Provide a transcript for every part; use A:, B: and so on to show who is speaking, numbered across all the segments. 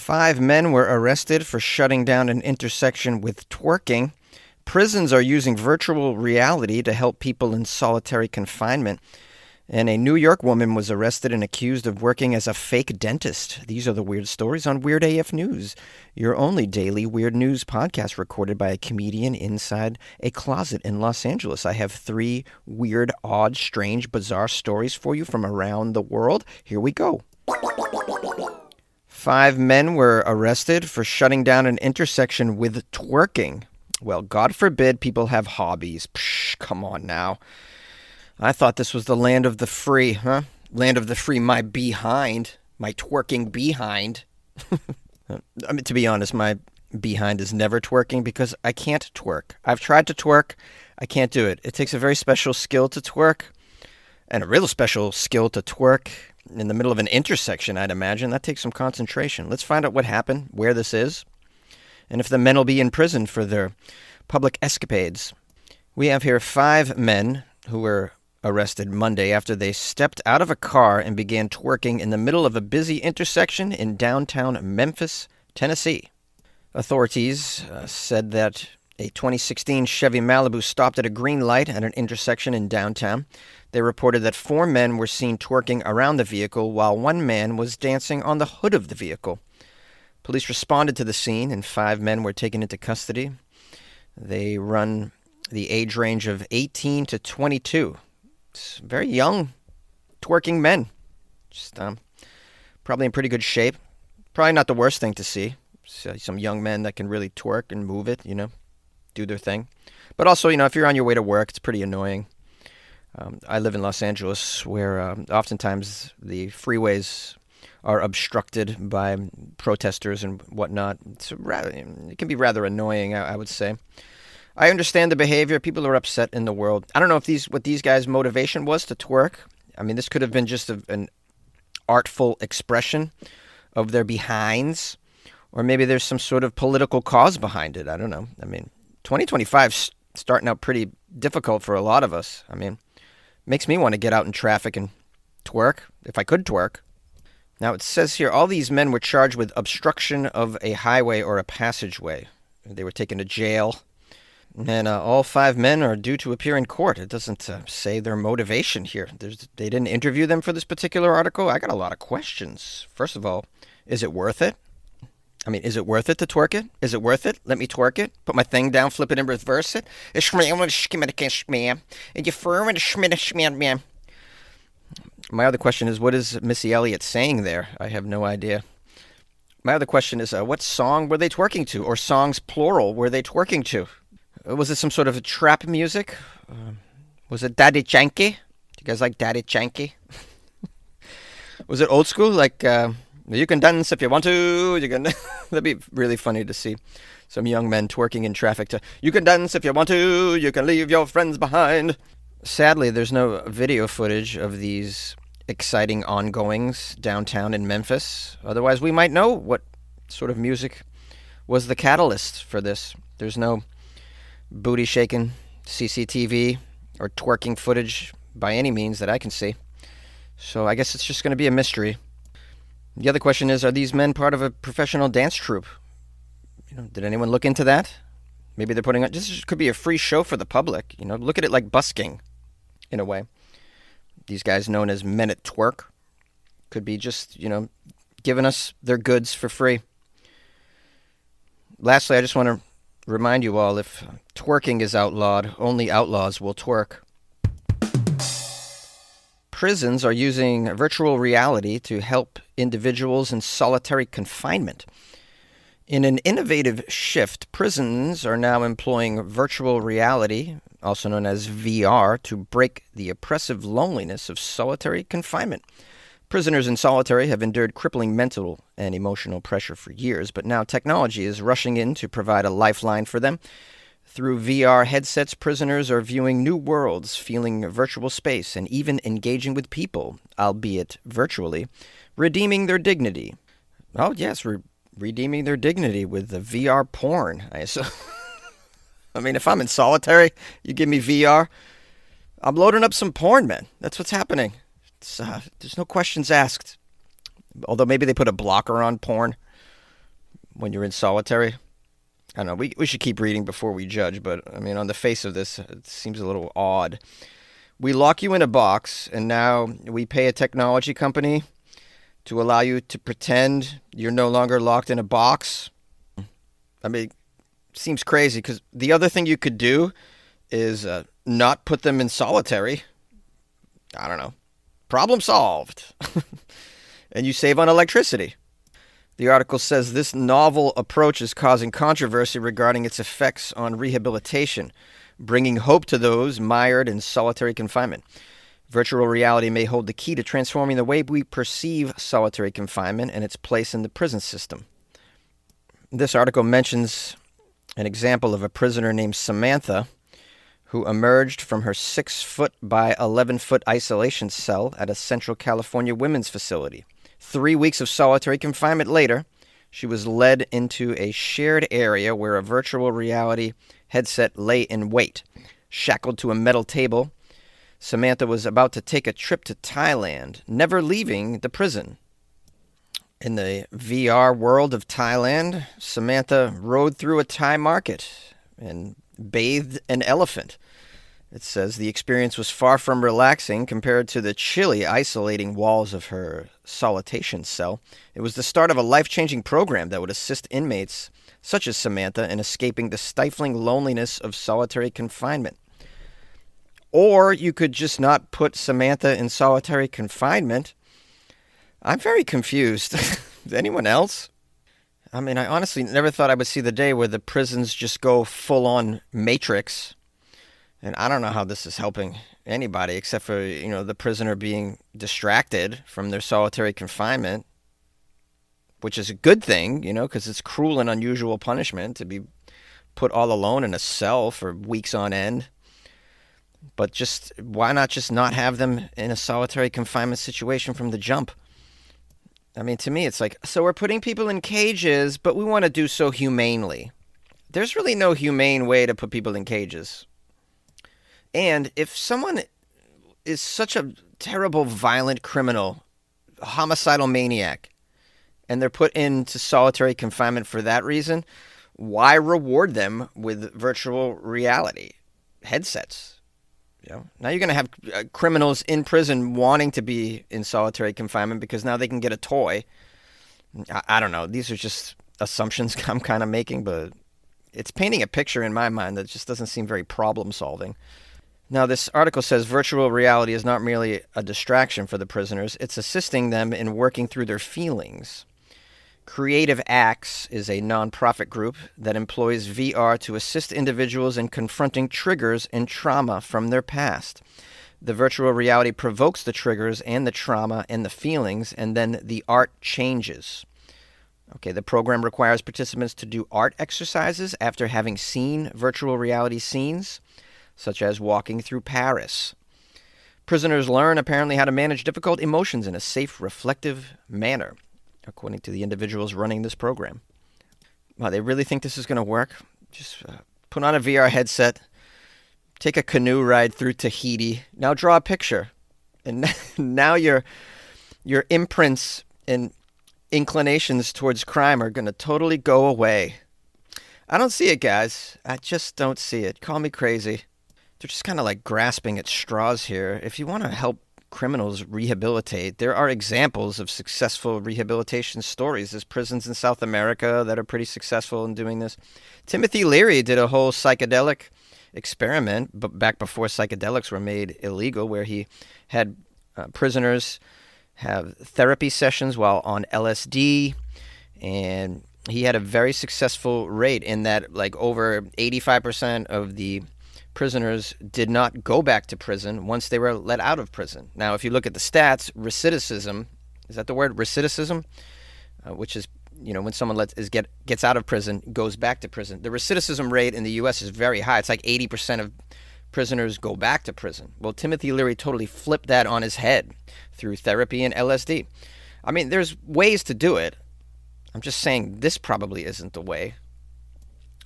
A: 5 men were arrested for shutting down an intersection with twerking. Prisons are using virtual reality to help people in solitary confinement. And a New York woman was arrested and accused of working as a fake dentist. These are the weird stories on Weird AF News, your only daily weird news podcast recorded by a comedian inside a closet in Los Angeles. I have 3 weird, odd, strange, bizarre stories for you from around the world. Here we go. 5 men were arrested for shutting down an intersection with twerking. Well, God forbid people have hobbies. Psh, come on now. I thought this was the land of the free, huh? Land of the free, my behind, my twerking behind. I mean, to be honest, my behind is never twerking because I can't twerk. I've tried to twerk. I can't do it. It takes a very special skill to twerk and a real special skill to twerk in the middle of an intersection, I'd imagine. That takes some concentration. Let's find out what happened, where this is, and if the men will be in prison for their public escapades. We have here 5 men who were arrested Monday after they stepped out of a car and began twerking in the middle of a busy intersection in downtown Memphis, Tennessee. Authorities said that a 2016 Chevy Malibu stopped at a green light at an intersection in downtown. They reported that 4 men were seen twerking around the vehicle while 1 man was dancing on the hood of the vehicle. Police responded to the scene and 5 men were taken into custody. They run the age range of 18 to 22. It's very young, twerking men. Just probably in pretty good shape. Probably not the worst thing to see. Some young men that can really twerk and move it, do their thing. But also, if you're on your way to work, it's pretty annoying. I live in Los Angeles, where oftentimes the freeways are obstructed by protesters and whatnot. It can be rather annoying, I would say. I understand the behavior. People are upset in the world. I don't know what these guys' motivation was to twerk. I mean, this could have been just an artful expression of their behinds, or maybe there's some sort of political cause behind it. I don't know. I mean, 2025's starting out pretty difficult for a lot of us. I mean, makes me want to get out in traffic and twerk, if I could twerk. Now, it says here, all these men were charged with obstruction of a highway or a passageway. They were taken to jail. And all 5 men are due to appear in court. It doesn't say their motivation here. They didn't interview them for this particular article. I got a lot of questions. First of all, is it worth it? I mean, is it worth it to twerk it? Is it worth it? Let me twerk it. Put my thing down, flip it, and reverse it. My other question is, what is Missy Elliott saying there? I have no idea. My other question is, what song were they twerking to? Or songs plural were they twerking to? Was it some sort of trap music? Was it Daddy Yankee? Do you guys like Daddy Yankee? Was it old school? Like, you can dance if you want to. You can. That'd be really funny to see some young men twerking in traffic to, you can dance if you want to. You can leave your friends behind. Sadly, there's no video footage of these exciting ongoings downtown in Memphis. Otherwise, we might know what sort of music was the catalyst for this. There's no booty shaking CCTV or twerking footage by any means that I can see. So I guess it's just going to be a mystery. The other question is, are these men part of a professional dance troupe? Did anyone look into that? Maybe they're putting on, this could be a free show for the public. Look at it like busking in a way. These guys known as Men at Twerk could be just, giving us their goods for free. Lastly, I just want to remind you all, if twerking is outlawed, only outlaws will twerk. Prisons are using virtual reality to help individuals in solitary confinement. In an innovative shift, prisons are now employing virtual reality, also known as VR, to break the oppressive loneliness of solitary confinement. Prisoners in solitary have endured crippling mental and emotional pressure for years, but now technology is rushing in to provide a lifeline for them. Through VR headsets, prisoners are viewing new worlds, feeling virtual space, and even engaging with people, albeit virtually, redeeming their dignity. Oh, yes, redeeming their dignity with the VR porn, I assume. I mean, if I'm in solitary, you give me VR, I'm loading up some porn, man. That's what's happening. There's no questions asked. Although maybe they put a blocker on porn. when you're in solitary. I don't know. We should keep reading before we judge, but I mean, on the face of this, it seems a little odd. We lock you in a box, and now we pay a technology company to allow you to pretend you're no longer locked in a box. I mean, it seems crazy because the other thing you could do is not put them in solitary. I don't know. Problem solved. And you save on electricity. The article says this novel approach is causing controversy regarding its effects on rehabilitation, bringing hope to those mired in solitary confinement. Virtual reality may hold the key to transforming the way we perceive solitary confinement and its place in the prison system. This article mentions an example of a prisoner named Samantha who emerged from her 6-foot by 11-foot isolation cell at a Central California women's facility. 3 weeks of solitary confinement later, she was led into a shared area where a virtual reality headset lay in wait. Shackled to a metal table, Samantha was about to take a trip to Thailand, never leaving the prison. In the VR world of Thailand, Samantha rode through a Thai market and bathed an elephant. It says the experience was far from relaxing compared to the chilly, isolating walls of her solitation cell. It was the start of a life-changing program that would assist inmates such as Samantha in escaping the stifling loneliness of solitary confinement. Or you could just not put Samantha in solitary confinement. I'm very confused. Is anyone else? I mean, I honestly never thought I would see the day where the prisons just go full-on Matrix. And I don't know how this is helping anybody except for, the prisoner being distracted from their solitary confinement, which is a good thing, because it's cruel and unusual punishment to be put all alone in a cell for weeks on end. But just why not just not have them in a solitary confinement situation from the jump? I mean, to me, it's like, so we're putting people in cages, but we want to do so humanely. There's really no humane way to put people in cages. And if someone is such a terrible, violent criminal, homicidal maniac, and they're put into solitary confinement for that reason, why reward them with virtual reality headsets? Now you're going to have criminals in prison wanting to be in solitary confinement because now they can get a toy. I don't know. These are just assumptions I'm kind of making, but it's painting a picture in my mind that just doesn't seem very problem-solving. Now, this article says virtual reality is not merely a distraction for the prisoners. It's assisting them in working through their feelings. Creative Acts is a nonprofit group that employs VR to assist individuals in confronting triggers and trauma from their past. The virtual reality provokes the triggers and the trauma and the feelings, and then the art changes. Okay, the program requires participants to do art exercises after having seen virtual reality scenes, such as walking through Paris. Prisoners learn apparently how to manage difficult emotions in a safe, reflective manner, according to the individuals running this program. Wow, they really think this is going to work? Just put on a VR headset, take a canoe ride through Tahiti, now draw a picture. And now your imprints and inclinations towards crime are going to totally go away. I don't see it, guys. I just don't see it. Call me crazy. They're just kind of like grasping at straws here. If you want to help criminals rehabilitate, there are examples of successful rehabilitation stories. There's prisons in South America that are pretty successful in doing this. Timothy Leary did a whole psychedelic experiment back before psychedelics were made illegal, where he had prisoners have therapy sessions while on LSD, and he had a very successful rate in that like over 85% of the prisoners did not go back to prison once they were let out of prison. Now, if you look at the stats, recidivism, is that the word, recidivism? Which is, when someone gets out of prison, goes back to prison. The recidivism rate in the U.S. is very high. It's like 80% of prisoners go back to prison. Well, Timothy Leary totally flipped that on his head through therapy and LSD. I mean, there's ways to do it. I'm just saying this probably isn't the way.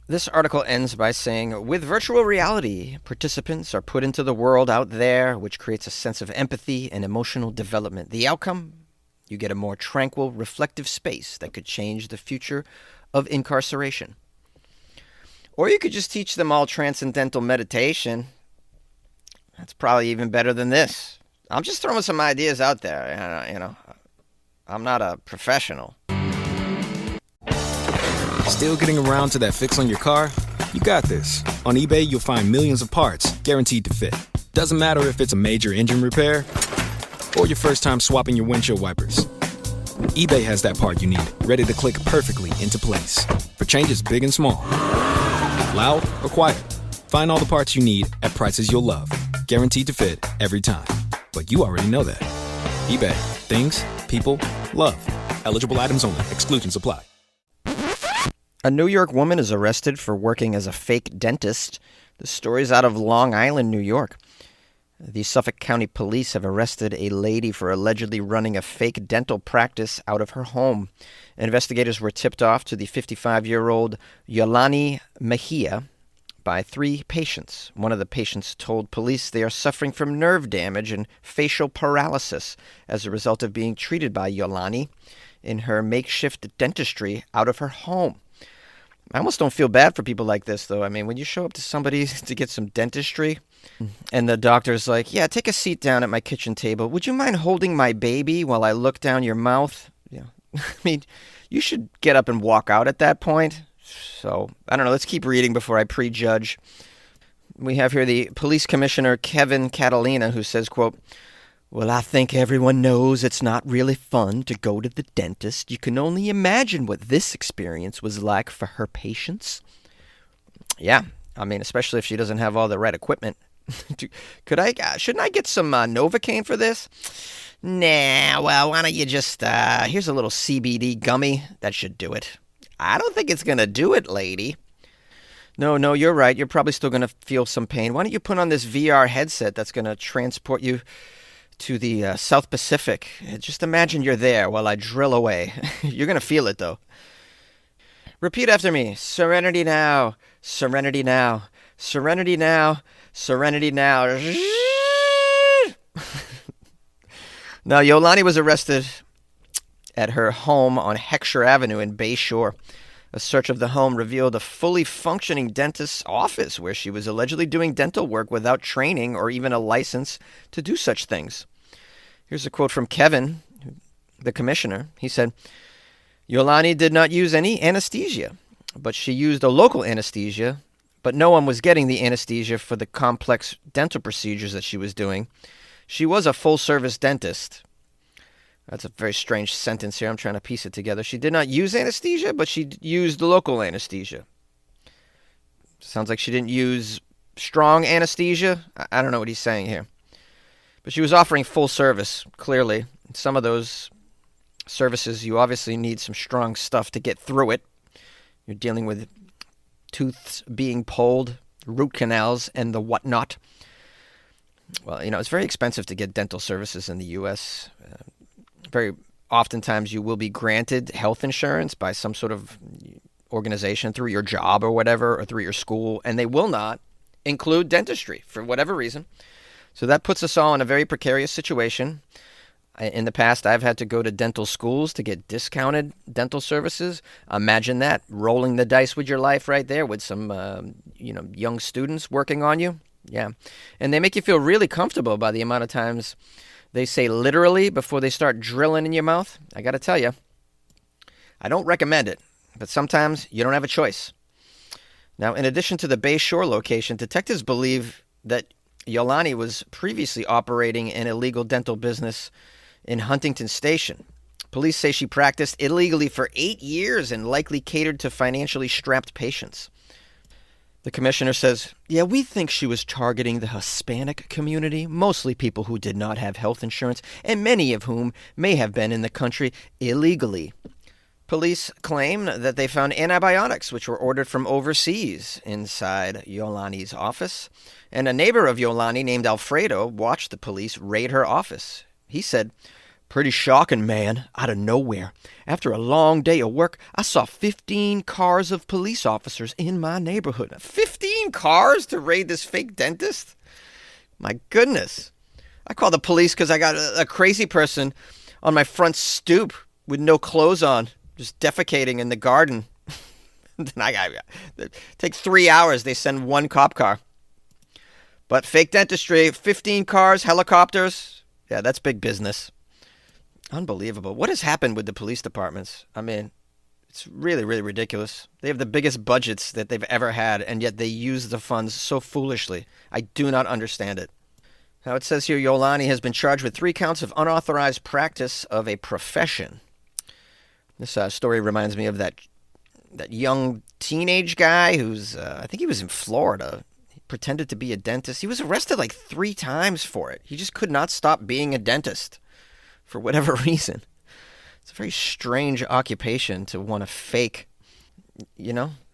A: This article ends by saying, with virtual reality, participants are put into the world out there, which creates a sense of empathy and emotional development. The outcome? You get a more tranquil, reflective space that could change the future of incarceration. Or you could just teach them all transcendental meditation. That's probably even better than this. I'm just throwing some ideas out there. I'm not a professional.
B: Still getting around to that fix on your car? You got this. On eBay, you'll find millions of parts guaranteed to fit. Doesn't matter if it's a major engine repair or your first time swapping your windshield wipers. eBay has that part you need, ready to click perfectly into place for changes big and small. Loud or quiet, find all the parts you need at prices you'll love. Guaranteed to fit every time. But you already know that. eBay. Things, people, love. Eligible items only. Exclusions apply.
A: A New York woman is arrested for working as a fake dentist. The story's out of Long Island, New York. The Suffolk County Police have arrested a lady for allegedly running a fake dental practice out of her home. Investigators were tipped off to the 55-year-old Yolani Mejia by 3 patients. One of the patients told police they are suffering from nerve damage and facial paralysis as a result of being treated by Yolani in her makeshift dentistry out of her home. I almost don't feel bad for people like this, though. I mean, when you show up to somebody to get some dentistry and the doctor's like, yeah, take a seat down at my kitchen table. Would you mind holding my baby while I look down your mouth? Yeah. I mean, you should get up and walk out at that point. So, I don't know. Let's keep reading before I prejudge. We have here the police commissioner, Kevin Catalina, who says, quote, well, I think everyone knows it's not really fun to go to the dentist. You can only imagine what this experience was like for her patients. Yeah, I mean, especially if she doesn't have all the right equipment. Shouldn't I get some Novocaine for this? Nah, well, why don't you just, here's a little CBD gummy. That should do it. I don't think it's going to do it, lady. No, you're right. You're probably still going to feel some pain. Why don't you put on this VR headset that's going to transport you to the South Pacific? Just imagine you're there while I drill away. You're going to feel it, though. Repeat after me. Serenity now. Serenity now. Serenity now. Serenity now. Now, Yolani was arrested at her home on Heckscher Avenue in Bay Shore. A search of the home revealed a fully functioning dentist's office where she was allegedly doing dental work without training or even a license to do such things. Here's a quote from Kevin, the commissioner. He said, Yolani did not use any anesthesia, but she used a local anesthesia, but no one was getting the anesthesia for the complex dental procedures that she was doing. She was a full-service dentist. That's a very strange sentence here. I'm trying to piece it together. She did not use anesthesia, but she used local anesthesia. Sounds like she didn't use strong anesthesia. I don't know what he's saying here. But she was offering full service, clearly. Some of those services, you obviously need some strong stuff to get through it. You're dealing with tooths being pulled, root canals, and the whatnot. Well, it's very expensive to get dental services in the U.S., very oftentimes you will be granted health insurance by some sort of organization through your job or whatever, or through your school, and they will not include dentistry for whatever reason. So that puts us all in a very precarious situation. In the past, I've had to go to dental schools to get discounted dental services. Imagine that, rolling the dice with your life right there with some, young students working on you. Yeah. And they make you feel really comfortable by the amount of times they say literally before they start drilling in your mouth. I got to tell you, I don't recommend it, but sometimes you don't have a choice. Now, in addition to the Bay Shore location, detectives believe that Yolani was previously operating an illegal dental business in Huntington Station. Police say she practiced illegally for 8 years and likely catered to financially strapped patients. The commissioner says, we think she was targeting the Hispanic community, mostly people who did not have health insurance, and many of whom may have been in the country illegally. Police claim that they found antibiotics, which were ordered from overseas, inside Yolani's office. And a neighbor of Yolani named Alfredo watched the police raid her office. He said, "Pretty shocking, man, out of nowhere. After a long day of work, I saw 15 cars of police officers in my neighborhood." 15 cars to raid this fake dentist? My goodness. I called the police because I got a crazy person on my front stoop with no clothes on, just defecating in the garden. Then it takes 3 hours. They send one cop car. But fake dentistry, 15 cars, helicopters. Yeah, that's big business. Unbelievable. What has happened with the police departments? I mean, it's really, really ridiculous. They have the biggest budgets that they've ever had, and yet they use the funds so foolishly. I do not understand it. Now, it says here Yolani has been charged with 3 counts of unauthorized practice of a profession. This story reminds me of that young teenage guy who's, I think he was in Florida. He pretended to be a dentist. He was arrested like 3 times for it. He just could not stop being a dentist for whatever reason. It's a very strange occupation to want to fake,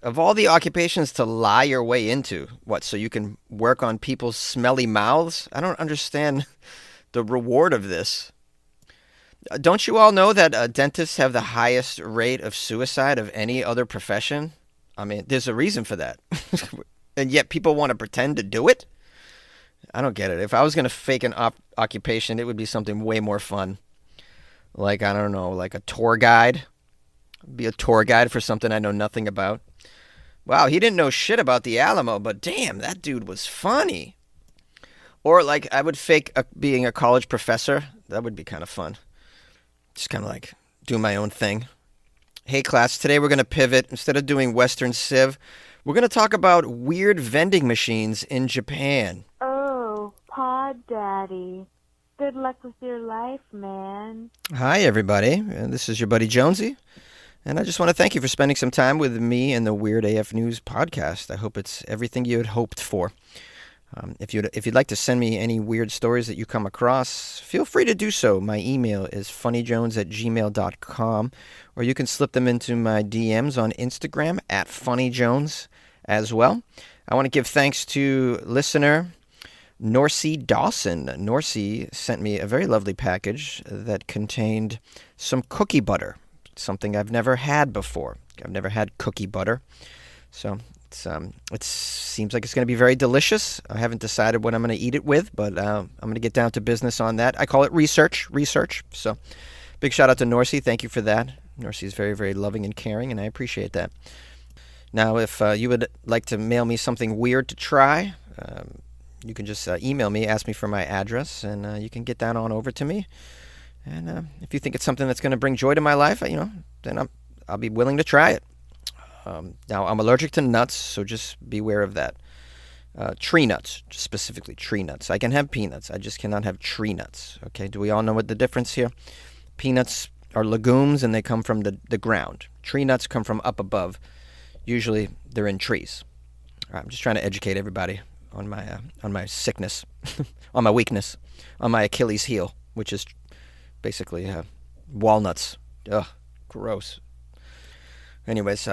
A: Of all the occupations to lie your way into, what, so you can work on people's smelly mouths? I don't understand the reward of this. Don't you all know that dentists have the highest rate of suicide of any other profession? I mean, there's a reason for that. And yet people want to pretend to do it? I don't get it. If I was going to fake an occupation, it would be something way more fun. Like, I don't know, like a tour guide. Be a tour guide for something I know nothing about. Wow, he didn't know shit about the Alamo, but damn, that dude was funny. Or like I would fake being a college professor. That would be kind of fun. Just kind of like do my own thing. Hey class, today we're going to pivot. Instead of doing Western Civ, we're going to talk about weird vending machines in Japan.
C: Oh, Pod Daddy. Good luck with your life, man.
A: Hi everybody, this is your buddy Jonesy. And I just want to thank you for spending some time with me and the Weird AF News podcast. I hope it's everything you had hoped for. If you'd like to send me any weird stories that you come across, feel free to do so. My email is funnyjones@gmail.com, or you can slip them into my DMs on Instagram @funnyjones as well. I want to give thanks to listener Norsey Dawson. Norsey sent me a very lovely package that contained some cookie butter. Something I've never had before. I've never had cookie butter. So it seems like it's going to be very delicious. I haven't decided what I'm going to eat it with, but I'm going to get down to business on that. I call it research. So big shout out to Norsey. Thank you for that. Norsey is very, very loving and caring, and I appreciate that. Now, if you would like to mail me something weird to try, you can just email me, ask me for my address, and you can get that on over to me. And if you think it's something that's going to bring joy to my life, then I'll be willing to try it. Now, I'm allergic to nuts, so just beware of that. Tree nuts, specifically tree nuts. I can have peanuts. I just cannot have tree nuts. Okay, do we all know what the difference here? Peanuts are legumes, and they come from the ground. Tree nuts come from up above. Usually, they're in trees. All right, I'm just trying to educate everybody on my sickness, on my weakness, on my Achilles heel, which is basically walnuts. Ugh, gross. Anyways,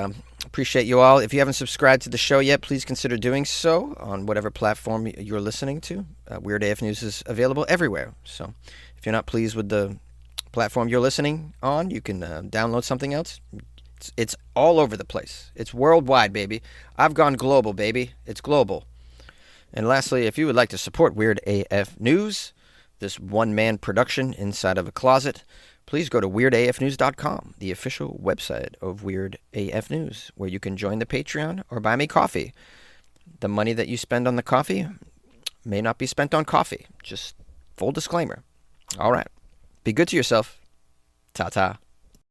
A: appreciate you all. If you haven't subscribed to the show yet, please consider doing so on whatever platform you're listening to. Weird AF News is available everywhere. So if you're not pleased with the platform you're listening on, you can download something else. It's all over the place. It's worldwide, baby. I've gone global, baby. It's global. And lastly, if you would like to support Weird AF News, this one-man production inside of a closet, please go to weirdafnews.com, the official website of Weird AF News, where you can join the Patreon or buy me coffee. The money that you spend on the coffee may not be spent on coffee. Just full disclaimer. All right. Be good to yourself. Ta-ta.